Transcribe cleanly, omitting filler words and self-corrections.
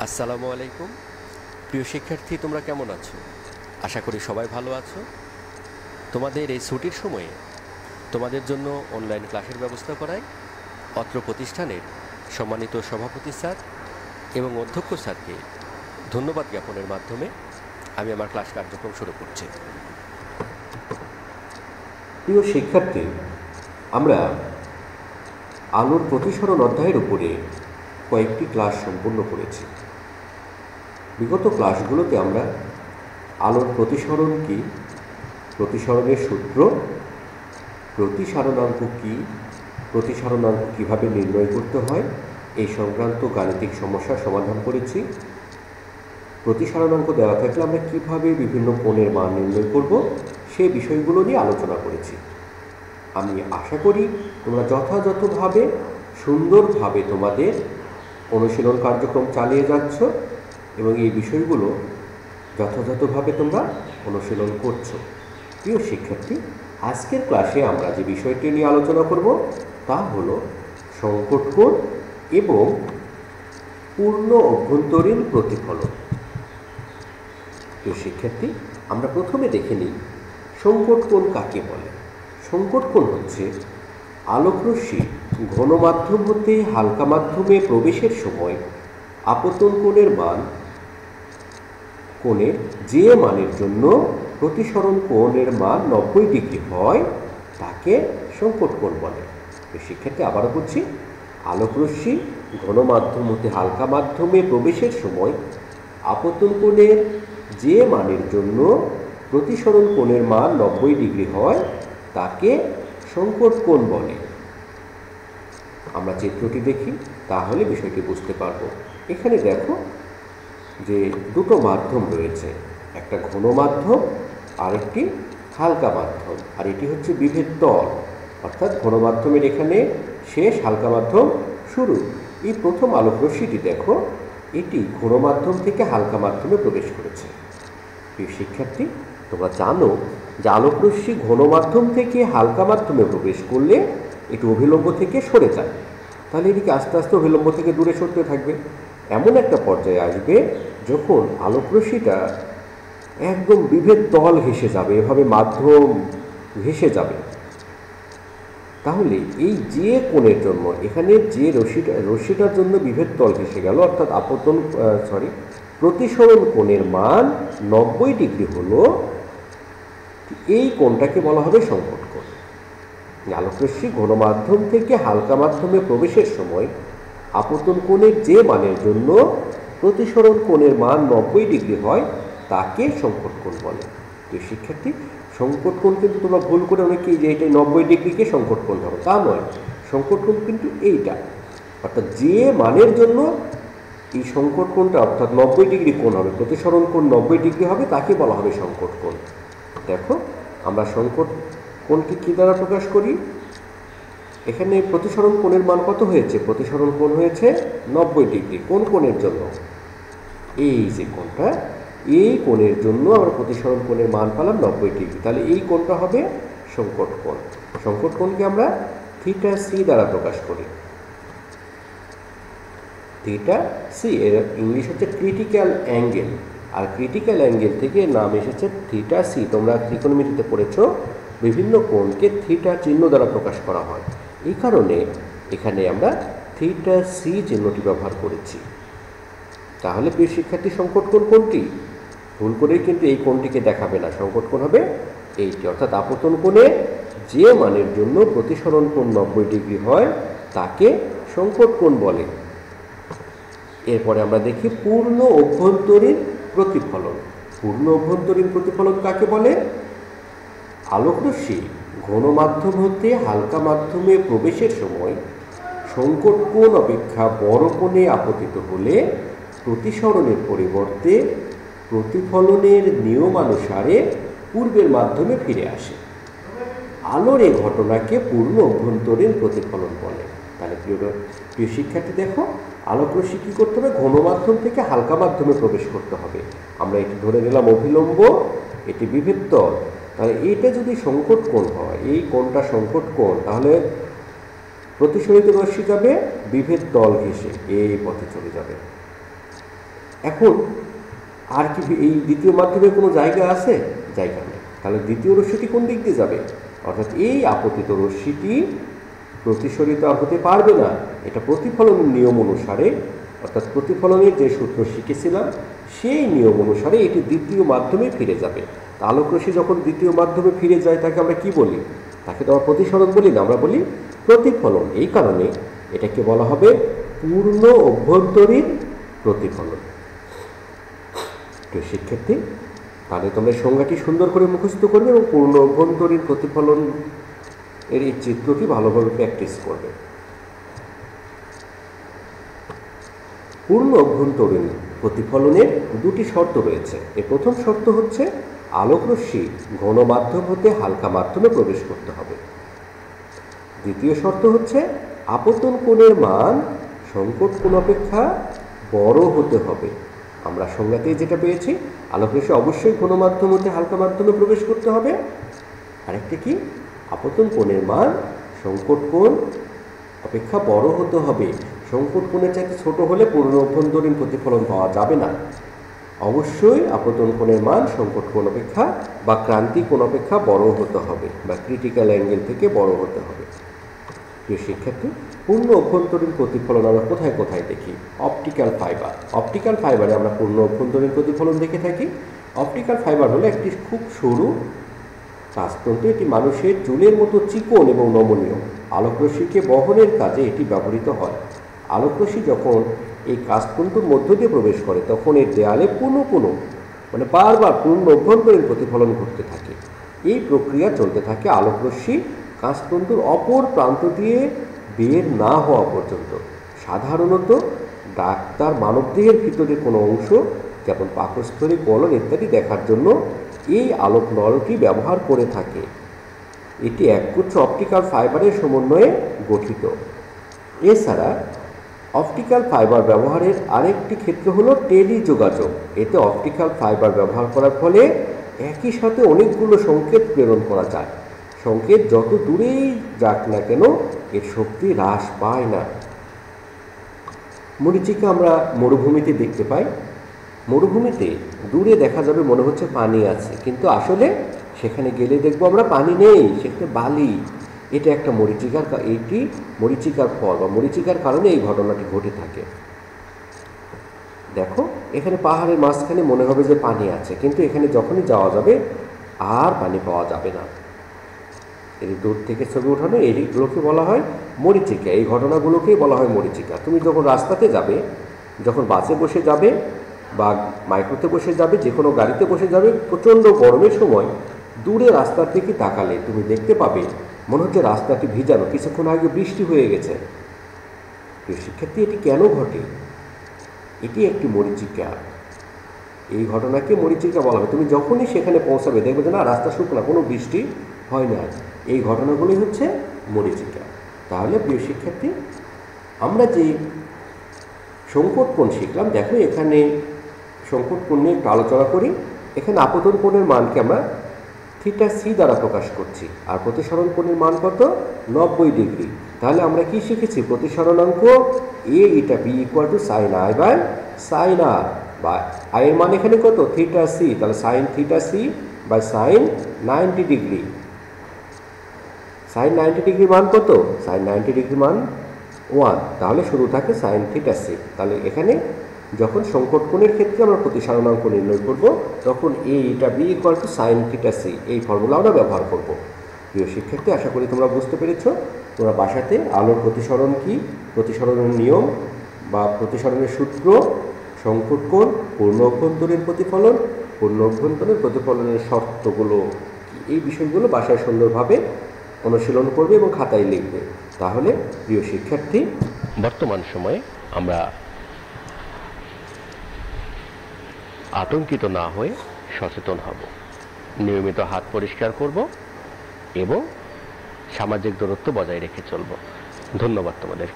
আসসালামু আলাইকুম। প্রিয় শিক্ষার্থী, তোমরা কেমন আছো? আশা করি সবাই ভালো আছো। তোমাদের এই ছুটির সময়ে তোমাদের জন্য অনলাইন ক্লাসের ব্যবস্থা করায় অত্র প্রতিষ্ঠানের সম্মানিত সভাপতি স্যার এবং অধ্যক্ষ স্যারকে ধন্যবাদ জ্ঞাপনের মাধ্যমে আমি আমার ক্লাস কার্যক্রম শুরু করছি। প্রিয় শিক্ষার্থী, আমরা আলোর প্রতিসরণ অধ্যায়ের উপরে কয়েকটি ক্লাস সম্পূর্ণ করেছি। বিগত ক্লাসগুলোতে আমরা আলোর প্রতিসরণ কী, প্রতিসরণের সূত্র, প্রতিসারণাঙ্ক কী, প্রতিসারণাঙ্ক কীভাবে নির্ণয় করতে হয় এই সংক্রান্ত গাণিতিক সমস্যার সমাধান করেছি। প্রতিসারণাঙ্ক দেওয়া থাকলে আমরা কীভাবে বিভিন্ন কোণের মান নির্ণয় করব সেই বিষয়গুলো নিয়ে আলোচনা করেছি। আমি আশা করি তোমরা যথাযথভাবে সুন্দরভাবে তোমাদের অনুশীলন কার্যক্রম চালিয়ে যাচ্ছ এবং এই বিষয়গুলো যথাযথভাবে তোমরা অনুশীলন করছো। প্রিয় শিক্ষার্থী, আজকের ক্লাসে আমরা যে বিষয়টি নিয়ে আলোচনা করব তা হলো সংকট কোণ এবং পূর্ণ অভ্যন্তরীণ প্রতিফলন। প্রিয় শিক্ষার্থী, আমরা প্রথমে দেখে নিই সংকট কোণ কাকে বলে। সংকট কোণ হচ্ছে আলোকরশ্মি ঘন মাধ্যম হতে হালকা মাধ্যমে প্রবেশের সময় আপতন কোণের মান কোণের যে মানের জন্য প্রতিসরণ কোণের মান 90 ডিগ্রি হয় তাকে সংকট কোণ বলে। শিক্ষার্থী, আবারও বলছি, আলোকরশ্মি ঘন মাধ্যম হতে হালকা মাধ্যমে প্রবেশের সময় আপতন কোণের যে মানের জন্য প্রতিসরণ কোণের মান 90 ডিগ্রি হয় তাকে সংকট কোণ বলে। আমরা চিত্রটি দেখি, তাহলে বিষয়টি বুঝতে পারবো। এখানে দেখো যে দুটো মাধ্যম রয়েছে, একটা ঘন মাধ্যম আর একটি হালকা মাধ্যম, আর এটি হচ্ছে বিভেদ তল, অর্থাৎ ঘন মাধ্যমের এখানে শেষ, হালকা মাধ্যম শুরু। এই প্রথম আলোকরশ্মিটি দেখো, এটি ঘন মাধ্যম থেকে হালকা মাধ্যমে প্রবেশ করেছে। প্রিয় শিক্ষার্থী, তোমরা জানো যে আলোকরশ্মি ঘন মাধ্যম থেকে হালকা মাধ্যমে প্রবেশ করলে এটি অভিলম্ব থেকে সরে যায়, তাহলে এটিকে আস্তে আস্তে অভিলম্ব থেকে দূরে সরতে থাকবে। এমন একটা পর্যায়ে আসবে যখন আলোকরশ্মিটা একদম বিভেদ তল ঘেঁষে যাবে, এভাবে মাধ্যম ঘেঁষে যাবে। তাহলে এই যে কোণের জন্য এখানে যে রশ্মিটার জন্য বিভেদ তল ঘেঁষে গেল, অর্থাৎ প্রতিসরণ কোণের মান 90 ডিগ্রি হলো, এই কোণটাকে বলা হবে সংকট কোণ। আলোকরশ্মি ঘন মাধ্যম থেকে হালকা মাধ্যমে প্রবেশের সময় আপতন কোণের যে মানের জন্য প্রতিসরণ কোণের মান 90 ডিগ্রি হয় তাকে সংকট কোণ বলে। তো শিক্ষার্থী, সংকট কোণ কিন্তু তোমরা ভুল করে অনেকেই যে এটা 90 ডিগ্রিকে সংকট কোণ ধরো, তা নয়। সংকট কোণ কিন্তু এইটা, অর্থাৎ যে মানের জন্য এই সংকট কোণটা অর্থাৎ 90 ডিগ্রি কোণ হবে, প্রতিসরণ কোণ 90 ডিগ্রি হবে, তাকে বলা হবে সংকট কোণ। দেখো, আমরা সংকট কোণকে কী দ্বারা প্রকাশ করি? এখানে প্রতিসরণ কোণের মান কত হয়েছে? প্রতিসরণ কোণ হয়েছে 90 ডিগ্রি। কোন কোণের জন্য? এই যে কোণটা, এই কোণের জন্য আমরা প্রতিসরণ কোণের মান পেলাম 90 ডিগ্রি। তাহলে এই কোণটা হবে সংকট কোণ। সংকট কোণকে আমরা থিটা সি দ্বারা প্রকাশ করি। থিটা সি এর ইংলিশ হচ্ছে ক্রিটিক্যাল অ্যাঙ্গেল, আর ক্রিটিক্যাল অ্যাঙ্গেল থেকে নাম এসেছে থিটা সি। তোমরা ত্রিকোণমিতিতে পড়েছ, বিভিন্ন কোণকে থিটা চিহ্ন দ্বারা প্রকাশ করা হয়। এই কারণে এখানে আমরা থিটা সি চিহ্নটি ব্যবহার করেছি। তাহলে প্রিয় শিক্ষার্থী, সংকট কোণ কোনটি? ভুল করেই কিন্তু এই কোণটিকে দেখাবে না। সংকট কোণ হবে এইটি, অর্থাৎ আপতন কোণে যে মানের জন্য প্রতিসরণ কোণ 90 ডিগ্রি হয় তাকে সংকট কোণ বলে। এরপরে আমরা দেখি পূর্ণ অভ্যন্তরীণ প্রতিফলন। পূর্ণ অভ্যন্তরীণ প্রতিফলন কাকে বলে? আলোকরশ্মি ঘন মাধ্যম হতে হালকা মাধ্যমে প্রবেশের সময় সংকট কোণ অপেক্ষা বড় কোণে আপতিত হলে প্রতিসরণের পরিবর্তে প্রতিফলনের নিয়মানুসারে পূর্বের মাধ্যমে ফিরে আসে। আলোর এই ঘটনাকে পূর্ণ অভ্যন্তরীণ প্রতিফলন বলে। তাহলে প্রিয় শিক্ষার্থী, দেখো, আলোকরশ্মি কী করতে হবে? ঘন মাধ্যম থেকে হালকা মাধ্যমে প্রবেশ করতে হবে। আমরা এটি ধরে নিলাম অভিলম্ব, এটি বিভেদ তল। তাহলে এইটা যদি সংকট কোণ হয়, এই কোণটা সংকট কোণ, তাহলে প্রতিসরিত রশ্মি যাবে বিভেদ তল ঘেঁষে এই পথে চলে যাবে। এখন আর কি এই দ্বিতীয় মাধ্যমে কোনো জায়গা আছে? জায়গা নেই। তাহলে দ্বিতীয় রশ্মিটি কোন দিক দিয়ে যাবে? অর্থাৎ এই আপতিত রশ্মিটি প্রতিসরিত আর হতে পারবে না। এটা প্রতিফলনের নিয়ম অনুসারে, অর্থাৎ প্রতিফলনের যে সূত্র শিখেছিলাম সেই নিয়ম অনুসারে এটি দ্বিতীয় মাধ্যমে ফিরে যাবে। আলোকরশ্মি যখন দ্বিতীয় মাধ্যমে ফিরে যায় তাকে আমরা কি বলি? তাকে তো আমরা প্রতিসরণ বলি না, আমরা বলি প্রতিফলন। এই কারণে এটাকে বলা হবে পূর্ণ অভ্যন্তরীণ প্রতিফলন। তো শিক্ষার্থী, তাহলে তোমরা সংজ্ঞাটি সুন্দর করে মুখস্থ করবে এবং পূর্ণ অভ্যন্তরীণ প্রতিফলন এর এই চিত্রটি ভালোভাবে প্র্যাকটিস করবে। পূর্ণ অভ্যন্তরীণ প্রতিফলনের দুটি শর্ত রয়েছে। এর প্রথম শর্ত হচ্ছে আলোকরশ্মি ঘন মাধ্যম হতে হালকা মাধ্যমে প্রবেশ করতে হবে। দ্বিতীয় শর্ত হচ্ছে আপতন কোণের মান সংকট কোণ অপেক্ষা বড় হতে হবে। আমরা সংজ্ঞাতেই যেটা পেয়েছি, আলোকরশ্মি অবশ্যই ঘন মাধ্যম হতে হালকা মাধ্যমে প্রবেশ করতে হবে। আরেকটা কি? আপতন কোণের মান সংকট কোণ অপেক্ষা বড় হতে হবে। সংকট কোণের চাইতে ছোট হলে পূর্ণ অভ্যন্তরীণ প্রতিফলন পাওয়া যাবে না। অবশ্যই আপতন কোণের মান সংকট কোণ অপেক্ষা বা ক্রান্তি কোণ অপেক্ষা বড় হতে হবে, বা ক্রিটিক্যাল অ্যাঙ্গেল থেকে বড় হতে হবে। প্রিয় শিক্ষার্থী, পূর্ণ অভ্যন্তরীণ প্রতিফলন আমরা কোথায় কোথায় দেখি? Optical fibre. অপটিক্যাল ফাইবারে আমরা পূর্ণ অভ্যন্তরীণ প্রতিফলন দেখে থাকি। অপটিক্যাল ফাইবার হলো একটি খুব সরু কাঁচতন্তু। এটি মানুষের চুলের মতো চিকন এবং নমনীয়। আলোকরশ্মিকে বহনের কাজে এটি ব্যবহৃত হয়। আলোকরশ্মি যখন এই কাঁচতন্তুর মধ্য দিয়ে প্রবেশ করে তখন এর দেয়ালে পুনঃ মানে বারবার পূর্ণ অভ্যন্তরীণ প্রতিফলন ঘটতে থাকে। এই প্রক্রিয়া চলতে থাকে আলোকরশ্মি কাঁচতন্তুর অপর প্রান্ত দিয়ে বের না হওয়া পর্যন্ত। সাধারণত ডাক্তার মানবদেহের ভিতরে কোনো অংশ যেমন পাকস্থলী, কলন ইত্যাদি দেখার জন্য এই আলোক নলটি ব্যবহার করে থাকে। এটি একগুচ্ছ অপটিক্যাল ফাইবারের সমন্বয়ে গঠিত। এছাড়া অপটিক্যাল ফাইবার ব্যবহারের আরেকটি ক্ষেত্র হলো টেলিযোগাযোগ। এতে অপটিক্যাল ফাইবার ব্যবহার করার ফলে একই সাথে অনেকগুলো সংকেত প্রেরণ করা যায়। সংকেত যত দূরেই যাক না কেন এর শক্তি হ্রাস পায় না। মরীচিকা আমরা মরুভূমিতে দেখতে পাই। মরুভূমিতে দূরে দেখা যাবে মনে হচ্ছে পানি আছে, কিন্তু আসলে সেখানে গেলে দেখবো আমরা পানি নেই, সেখানে বালি। এটা একটা মরীচিকার, এটি মরীচিকার ফল বা মরীচিকার কারণে এই ঘটনাটি ঘটে থাকে। দেখো, এখানে পাহাড়ের মাঝখানে মনে হবে যে পানি আছে, কিন্তু এখানে যখনই যাওয়া যাবে আর পানি পাওয়া যাবে না। এই দূর থেকে ছবি ওঠানো এইগুলোকে বলা হয় মরীচিকা। এই ঘটনাগুলোকেই বলা হয় মরীচিকা। তুমি যখন রাস্তাতে যাবে, যখন বাসে বসে যাবে বা মাইক্রোতে বসে যাবে, যে কোনো গাড়িতে বসে যাবে, প্রচণ্ড গরমের সময় দূরে রাস্তার দিকে তাকালে তুমি দেখতে পাবে মনে হচ্ছে রাস্তাটি ভিজানো, কিছুক্ষণ আগে বৃষ্টি হয়ে গেছে। প্রিয় শিক্ষার্থী, এটি কেন ঘটে? এটি একটি মরীচিকা। এই ঘটনাকে মরীচিকা বলা হয়। তুমি যখনই সেখানে পৌঁছাবে দেখবে যে না, রাস্তা শুকনো, কোনো বৃষ্টি হয় না। এই ঘটনাগুলোই হচ্ছে মরীচিকা। তাহলে প্রিয় শিক্ষার্থী, আমরা যে সংকট কোণ শিখলাম, দেখো এখানে সংকট কোণ নিয়ে একটু আলোচনা করি। এখানে আপতন কোণের মানকে আমরা θc দ্বারা প্রকাশ করছি, আর প্রতিসরণ কোণের মান কত? 90 ডিগ্রি। তাহলে আমরা কি শিখেছি? প্রতিসরণাঙ্ক a eta b equal to sine i by sine r, বা i এর মান এখানে কত? θc। তাহলে sine θc by sine 90 degree. Sine 90 degree মান কত? সাইন 90 ডিগ্রি মান 1। তাহলে শুরু থাকে সাইন θc। তাহলে এখানে যখন সংকট কোণের ক্ষেত্রে আমরা প্রতিসরণাঙ্ক নির্ণয় করব, তখন a eta b equal to sine θc, এই ফর্মুলা আমরা ব্যবহার করব। প্রিয় শিক্ষার্থী, আশা করি তোমরা বুঝতে পেরেছ। তোমরা বাসাতে আলোর প্রতিসরণ কি, প্রতিসরণের নিয়ম বা প্রতিসরণের সূত্র, সংকট কোণ, পূর্ণ অভ্যন্তরীণ প্রতিফলন, পূর্ণ অভ্যন্তরীণ প্রতিফলনের শর্তগুলো, এই বিষয়গুলো বাসায় সুন্দরভাবে অনুশীলন করবে এবং খাতায় লিখবে। তাহলে প্রিয় শিক্ষার্থী, বর্তমান সময়ে আমরা আতঙ্কিত না হয়ে সচেতন হব, নিয়মিত হাত পরিষ্কার করব এবং সামাজিক দূরত্ব বজায় রেখে চলব। ধন্যবাদ তোমাদের।